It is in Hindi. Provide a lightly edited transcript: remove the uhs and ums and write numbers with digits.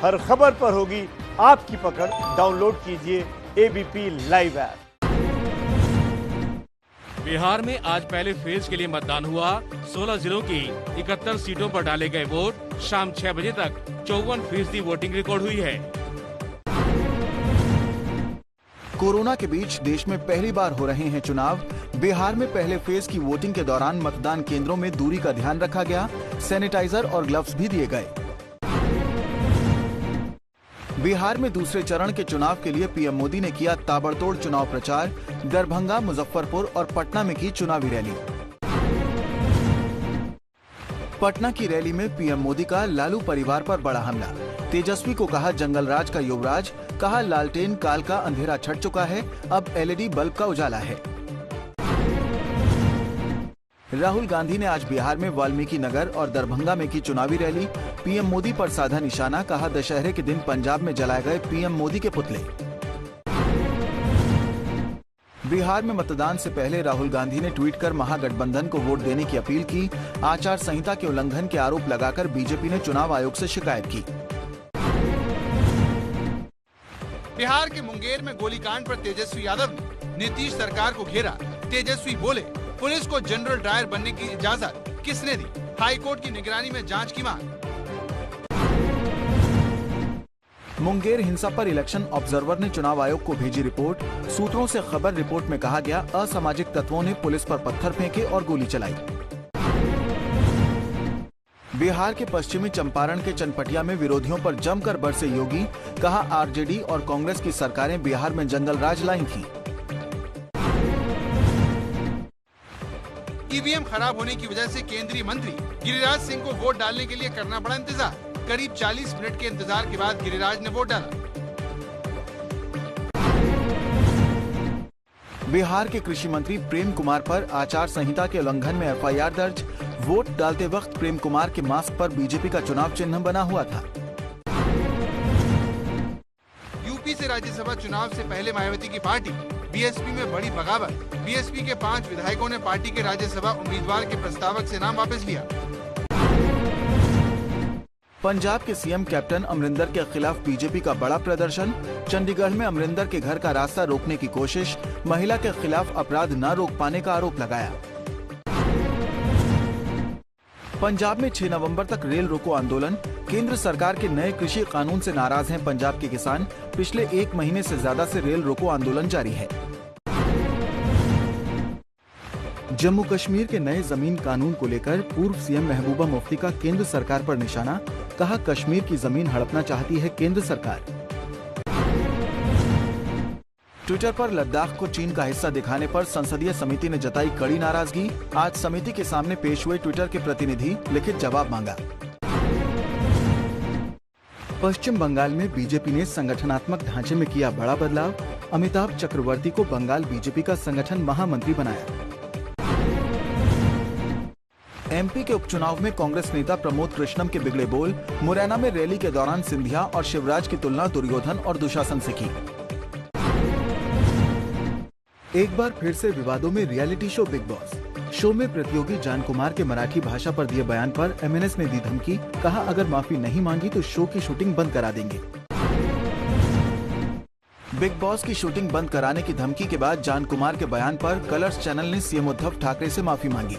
हर खबर पर होगी आपकी पकड़। डाउनलोड कीजिए एबीपी लाइव ऐप। बिहार में आज पहले फेज के लिए मतदान हुआ। 16 जिलों की 71 सीटों पर डाले गए वोट। शाम 6 बजे तक 54% वोटिंग रिकॉर्ड हुई है। कोरोना के बीच देश में पहली बार हो रहे हैं चुनाव। बिहार में पहले फेज की वोटिंग के दौरान मतदान केंद्रों में दूरी का ध्यान रखा गया। सैनिटाइजर और ग्लव्स भी दिए गए। बिहार में दूसरे चरण के चुनाव के लिए पीएम मोदी ने किया ताबड़तोड़ चुनाव प्रचार। दरभंगा, मुजफ्फरपुर और पटना में की चुनावी रैली। पटना की रैली में पीएम मोदी का लालू परिवार पर बड़ा हमला। तेजस्वी को कहा जंगल राज का युवराज, कहा लालटेन काल का अंधेरा छट चुका है, अब एलईडी बल्ब का उजाला है। राहुल गांधी ने आज बिहार में वाल्मीकि नगर और दरभंगा में की चुनावी रैली। पीएम मोदी पर साधा निशाना, कहा दशहरे के दिन पंजाब में जलाए गए पीएम मोदी के पुतले। बिहार में मतदान से पहले राहुल गांधी ने ट्वीट कर महागठबंधन को वोट देने की अपील की। आचार संहिता के उल्लंघन के आरोप लगाकर बीजेपी ने चुनाव आयोग से शिकायत की। बिहार के मुंगेर में गोलीकांड पर तेजस्वी यादव ने नीतीश सरकार को घेरा। तेजस्वी बोले, पुलिस को जनरल डायर बनने की इजाजत किसने दी? हाईकोर्ट की निगरानी में जांच की मांग। मुंगेर हिंसा पर इलेक्शन ऑब्जर्वर ने चुनाव आयोग को भेजी रिपोर्ट। सूत्रों से खबर रिपोर्ट में कहा गया, असामाजिक तत्वों ने पुलिस पर पत्थर फेंके और गोली चलाई। बिहार के पश्चिमी चंपारण के चनपटिया में विरोधियों पर जमकर बरसे योगी, कहा आरजेडी और कांग्रेस की सरकारें बिहार में जंगल राज लाई थी। ईवीएम खराब होने की वजह से केंद्रीय मंत्री गिरिराज सिंह को वोट डालने के लिए करना पड़ा इंतजार। करीब 40 मिनट के इंतजार के बाद गिरिराज ने वोट डाला। बिहार के कृषि मंत्री प्रेम कुमार पर आचार संहिता के उल्लंघन में एफआईआर दर्ज। वोट डालते वक्त प्रेम कुमार के मास्क पर बीजेपी का चुनाव चिन्ह बना हुआ था। यूपी से राज्यसभा चुनाव से पहले मायावती की पार्टी बीएसपी में बड़ी बगावत। बीएसपी के 5 विधायकों ने पार्टी के राज्यसभा उम्मीदवार के प्रस्तावक से नाम वापस लिया। पंजाब के सीएम कैप्टन अमरिंदर के खिलाफ बीजेपी का बड़ा प्रदर्शन। चंडीगढ़ में अमरिंदर के घर का रास्ता रोकने की कोशिश। महिला के खिलाफ अपराध न रोक पाने का आरोप लगाया। पंजाब में 6 नवंबर तक रेल रोको आंदोलन। केंद्र सरकार के नए कृषि कानून से नाराज हैं पंजाब के किसान। पिछले 1 महीने से ज्यादा से रेल रोको आंदोलन जारी है। जम्मू कश्मीर के नए जमीन कानून को लेकर पूर्व सीएम महबूबा मुफ्ती का केंद्र सरकार पर निशाना, कहा कश्मीर की जमीन हड़पना चाहती है केंद्र सरकार। ट्विटर पर लद्दाख को चीन का हिस्सा दिखाने पर संसदीय समिति ने जताई कड़ी नाराजगी। आज समिति के सामने पेश हुए ट्विटर के प्रतिनिधि, लिखित जवाब मांगा। पश्चिम बंगाल में बीजेपी ने संगठनात्मक ढांचे में किया बड़ा बदलाव। अमिताभ चक्रवर्ती को बंगाल बीजेपी का संगठन महामंत्री बनाया। एमपी के उपचुनाव में कांग्रेस नेता प्रमोद कृष्णम के बिगड़े बोल। मुरैना में रैली के दौरान सिंधिया और शिवराज की तुलना दुर्योधन और दुशासन से की। एक बार फिर से विवादों में reality show big boss. Show में प्रतियोगी जान कुमार के मराठी भाषा पर दिए बयान पर एमएनएस ने दी धमकी, कहा अगर माफी नहीं मांगी तो शो की शूटिंग बंद करा देंगे। बिग बॉस की शूटिंग बंद कराने की धमकी के बाद जान कुमार के बयान पर कलर्स चैनल ने सीएम उद्धव ठाकरे से माफी मांगी।